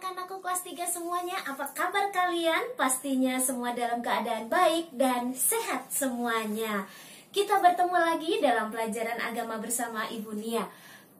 anak-anakku kelas 3 semuanya, apa kabar kalian? Pastinya semua dalam keadaan baik dan sehat semuanya. Kita bertemu lagi dalam pelajaran agama bersama Ibu Nia.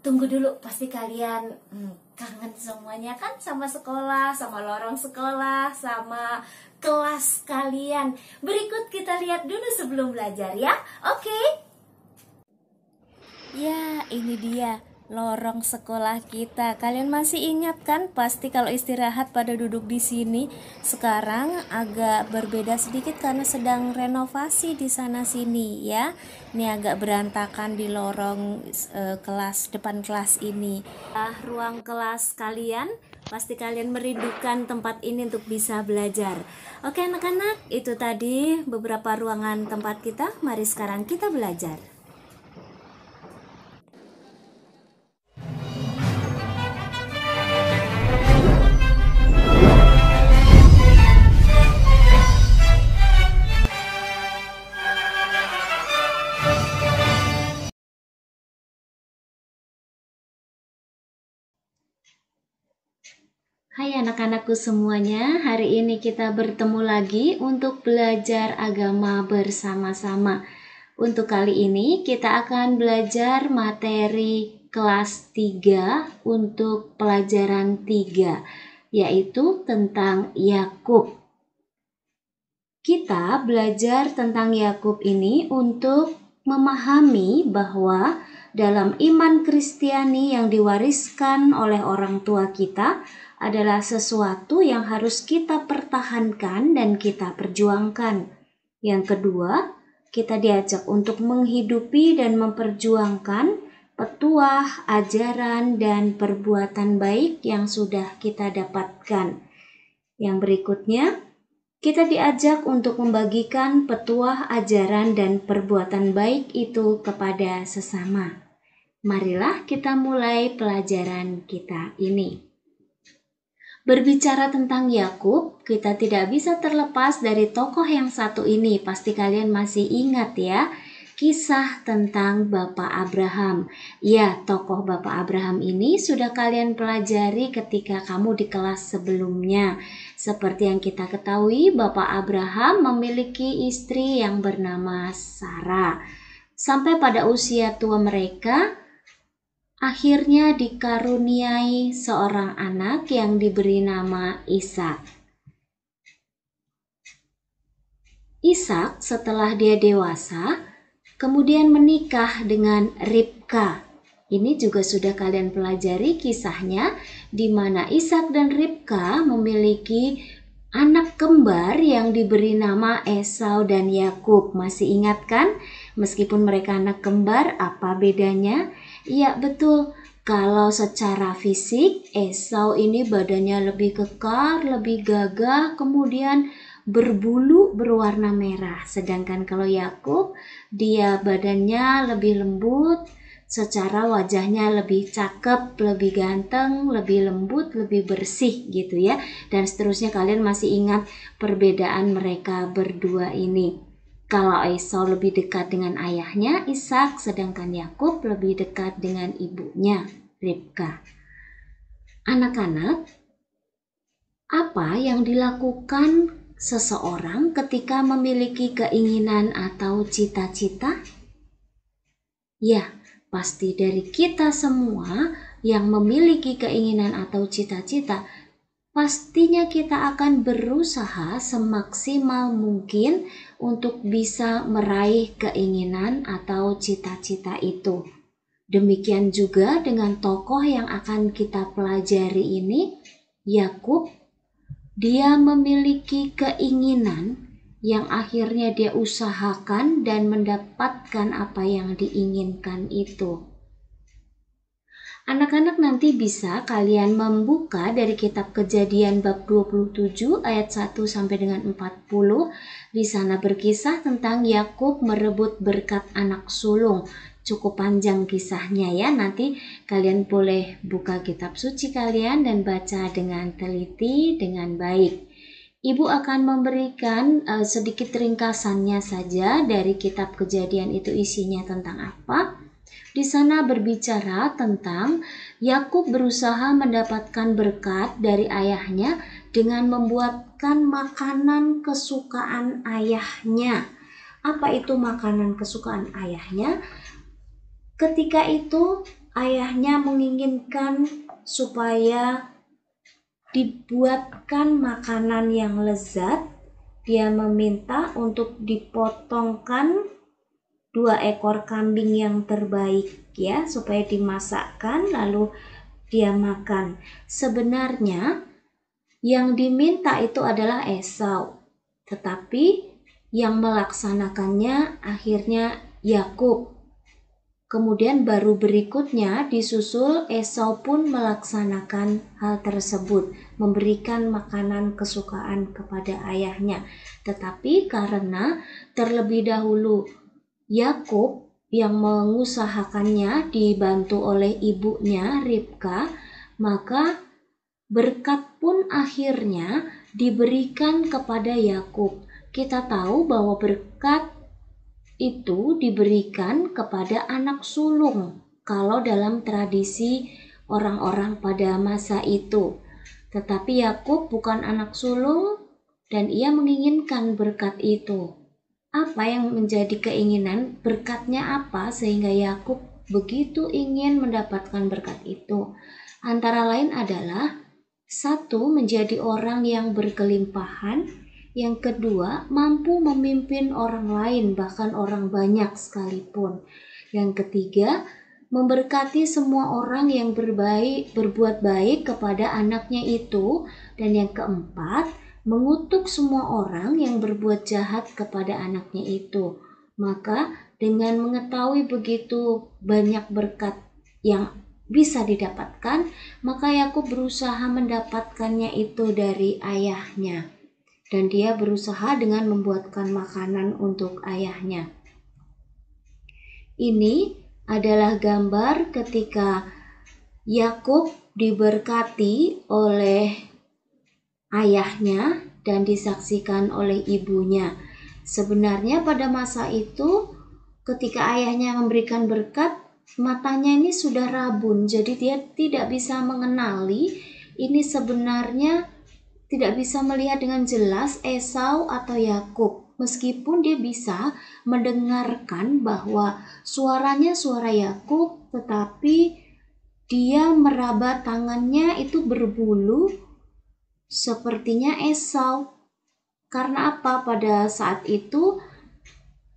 Tunggu dulu, pasti kalian kangen semuanya kan sama sekolah, sama lorong sekolah, sama kelas kalian. Berikut kita lihat dulu sebelum belajar ya, oke? Ya, ini dia lorong sekolah kita. Kalian masih ingat kan? Pasti kalau istirahat pada duduk di sini. Sekarang agak berbeda sedikit karena sedang renovasi di sana sini ya. Ini agak berantakan di lorong kelas depan kelas ini. Ruang kelas kalian, pasti kalian merindukan tempat ini untuk bisa belajar. Oke anak-anak, itu tadi beberapa ruangan tempat kita. Mari sekarang kita belajar. Hai anak-anakku semuanya, hari ini kita bertemu lagi untuk belajar agama bersama-sama. Untuk kali ini kita akan belajar materi kelas 3 untuk pelajaran 3, yaitu tentang Yakub. Kita belajar tentang Yakub ini untuk memahami bahwa dalam iman Kristiani yang diwariskan oleh orang tua kita adalah sesuatu yang harus kita pertahankan dan kita perjuangkan. Yang kedua, kita diajak untuk menghidupi dan memperjuangkan petuah, ajaran, dan perbuatan baik yang sudah kita dapatkan. Yang berikutnya, kita diajak untuk membagikan petuah, ajaran, dan perbuatan baik itu kepada sesama. Marilah kita mulai pelajaran kita ini. Berbicara tentang Yakub, kita tidak bisa terlepas dari tokoh yang satu ini. Pasti kalian masih ingat ya, kisah tentang Bapak Abraham. Ya, tokoh Bapak Abraham ini sudah kalian pelajari ketika kamu di kelas sebelumnya. Seperti yang kita ketahui, Bapak Abraham memiliki istri yang bernama Sarah. Sampai pada usia tua mereka, akhirnya dikaruniai seorang anak yang diberi nama Ishak. Ishak setelah dia dewasa, kemudian menikah dengan Ribka. Ini juga sudah kalian pelajari kisahnya, di mana Ishak dan Ribka memiliki anak kembar yang diberi nama Esau dan Yakub. Masih ingat kan? Meskipun mereka anak kembar, apa bedanya? Iya betul, kalau secara fisik Esau ini badannya lebih kekar, lebih gagah, kemudian berbulu berwarna merah. Sedangkan kalau Yakub, dia badannya lebih lembut, secara wajahnya lebih cakep, lebih ganteng, lebih lembut, lebih bersih gitu ya. Dan seterusnya, kalian masih ingat perbedaan mereka berdua ini. Kalau Esau lebih dekat dengan ayahnya, Ishak, sedangkan Yakub lebih dekat dengan ibunya, Ribka. Anak-anak, apa yang dilakukan seseorang ketika memiliki keinginan atau cita-cita? Ya, pasti dari kita semua yang memiliki keinginan atau cita-cita, pastinya kita akan berusaha semaksimal mungkin untuk bisa meraih keinginan atau cita-cita itu. Demikian juga dengan tokoh yang akan kita pelajari ini, Yakub. Dia memiliki keinginan yang akhirnya dia usahakan dan mendapatkan apa yang diinginkan itu. Anak-anak nanti bisa kalian membuka dari kitab Kejadian bab 27 ayat 1 sampai dengan 40. Di sana berkisah tentang Yakub merebut berkat anak sulung. Cukup panjang kisahnya ya. Nanti kalian boleh buka kitab suci kalian dan baca dengan teliti, dengan baik. Ibu akan memberikan sedikit ringkasannya saja dari kitab Kejadian itu isinya tentang apa. Di sana berbicara tentang Yakub berusaha mendapatkan berkat dari ayahnya dengan membuatkan makanan kesukaan ayahnya. Apa itu makanan kesukaan ayahnya? Ketika itu ayahnya menginginkan supaya dibuatkan makanan yang lezat. Dia meminta untuk dipotongkan 2 ekor kambing yang terbaik ya, supaya dimasakkan lalu dia makan. Sebenarnya yang diminta itu adalah Esau, tetapi yang melaksanakannya akhirnya Yakub. Kemudian baru berikutnya disusul Esau pun melaksanakan hal tersebut, memberikan makanan kesukaan kepada ayahnya. Tetapi karena terlebih dahulu Yakub yang mengusahakannya dibantu oleh ibunya Ribka, maka berkat pun akhirnya diberikan kepada Yakub. Kita tahu bahwa berkat itu diberikan kepada anak sulung kalau dalam tradisi orang-orang pada masa itu. Tetapi Yakub bukan anak sulung dan ia menginginkan berkat itu. Apa yang menjadi keinginan, berkatnya apa sehingga Yakub begitu ingin mendapatkan berkat itu? Antara lain adalah 1, menjadi orang yang berkelimpahan. Yang kedua, mampu memimpin orang lain, bahkan orang banyak sekalipun. Yang ketiga, memberkati semua orang yang berbuat baik kepada anaknya itu. Dan yang keempat, mengutuk semua orang yang berbuat jahat kepada anaknya itu. Maka dengan mengetahui begitu banyak berkat yang bisa didapatkan, maka Yakub berusaha mendapatkannya itu dari ayahnya. Dan dia berusaha dengan membuatkan makanan untuk ayahnya. Ini adalah gambar ketika Yakub diberkati oleh ayahnya dan disaksikan oleh ibunya. Sebenarnya pada masa itu ketika ayahnya memberikan berkat, matanya ini sudah rabun, jadi dia tidak bisa mengenali ini sebenarnya, tidak bisa melihat dengan jelas Esau atau Yakub. Meskipun dia bisa mendengarkan bahwa suaranya suara Yakub, tetapi dia meraba tangannya itu berbulu sepertinya Esau. Karena apa? Pada saat itu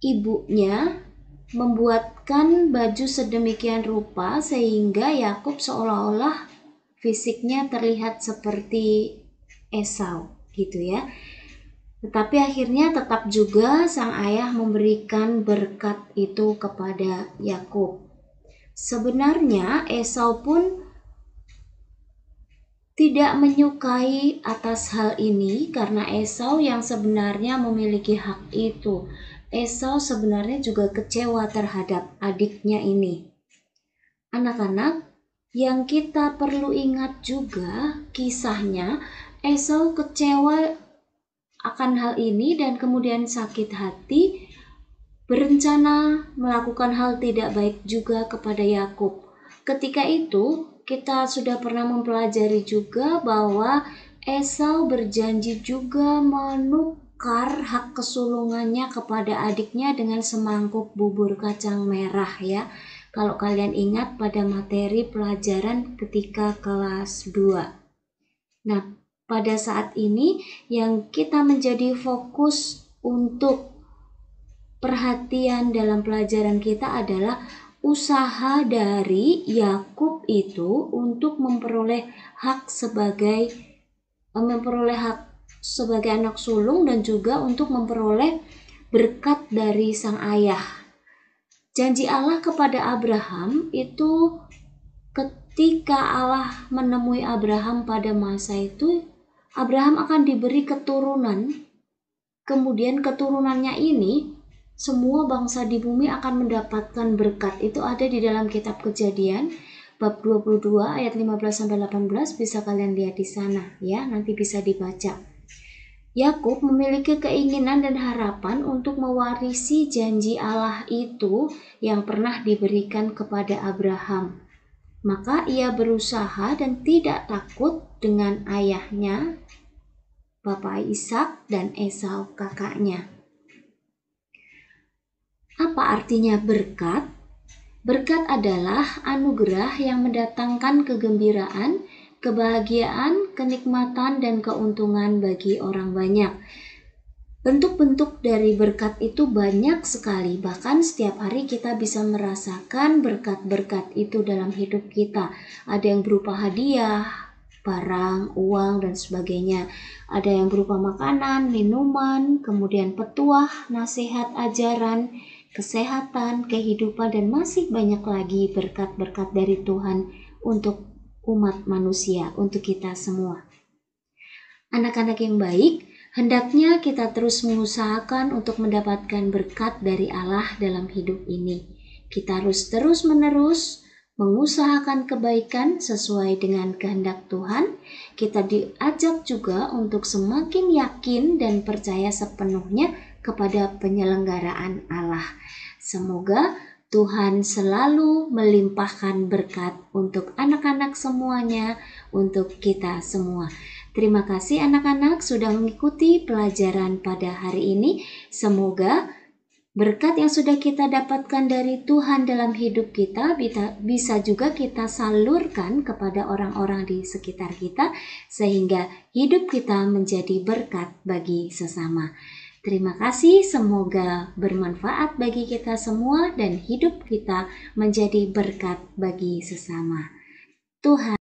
ibunya membuatkan baju sedemikian rupa sehingga Yakub seolah-olah fisiknya terlihat seperti Esau gitu ya. Tetapi akhirnya tetap juga sang ayah memberikan berkat itu kepada Yakub. Sebenarnya Esau pun tidak menyukai atas hal ini karena Esau yang sebenarnya memiliki hak itu. Esau sebenarnya juga kecewa terhadap adiknya ini. Anak-anak, yang kita perlu ingat juga kisahnya, Esau kecewa akan hal ini dan kemudian sakit hati, berencana melakukan hal tidak baik juga kepada Yakub. Ketika itu kita sudah pernah mempelajari juga bahwa Esau berjanji juga menukar hak kesulungannya kepada adiknya dengan semangkuk bubur kacang merah ya. Kalau kalian ingat pada materi pelajaran ketika kelas 2. Nah, pada saat ini yang kita menjadi fokus untuk perhatian dalam pelajaran kita adalah usaha dari Yakub itu untuk memperoleh hak sebagai anak sulung dan juga untuk memperoleh berkat dari sang ayah. Janji Allah kepada Abraham itu ketika Allah menemui Abraham pada masa itu, Abraham akan diberi keturunan. Kemudian keturunannya ini semua bangsa di bumi akan mendapatkan berkat. Itu ada di dalam kitab Kejadian bab 22 ayat 15 sampai 18, bisa kalian lihat di sana ya, nanti bisa dibaca. Yakub memiliki keinginan dan harapan untuk mewarisi janji Allah itu yang pernah diberikan kepada Abraham. Maka ia berusaha dan tidak takut dengan ayahnya, Bapak Ishak dan Esau kakaknya. Apa artinya berkat? Berkat adalah anugerah yang mendatangkan kegembiraan, kebahagiaan, kenikmatan, dan keuntungan bagi orang banyak. Bentuk-bentuk dari berkat itu banyak sekali, bahkan setiap hari kita bisa merasakan berkat-berkat itu dalam hidup kita. Ada yang berupa hadiah, barang, uang, dan sebagainya. Ada yang berupa makanan, minuman, kemudian petuah, nasihat, ajaran, kesehatan, kehidupan, dan masih banyak lagi berkat-berkat dari Tuhan untuk umat manusia, untuk kita semua. Anak-anak yang baik, hendaknya kita terus mengusahakan untuk mendapatkan berkat dari Allah dalam hidup ini. Kita harus terus-menerus mengusahakan kebaikan sesuai dengan kehendak Tuhan. Kita diajak juga untuk semakin yakin dan percaya sepenuhnya kepada penyelenggaraan Allah. Semoga Tuhan selalu melimpahkan berkat untuk anak-anak semuanya, untuk kita semua. Terima kasih anak-anak sudah mengikuti pelajaran pada hari ini. Semoga berkat yang sudah kita dapatkan dari Tuhan dalam hidup kita bisa juga kita salurkan kepada orang-orang di sekitar kita, sehingga hidup kita menjadi berkat bagi sesama. Terima kasih, semoga bermanfaat bagi kita semua dan hidup kita menjadi berkat bagi sesama. Tuhan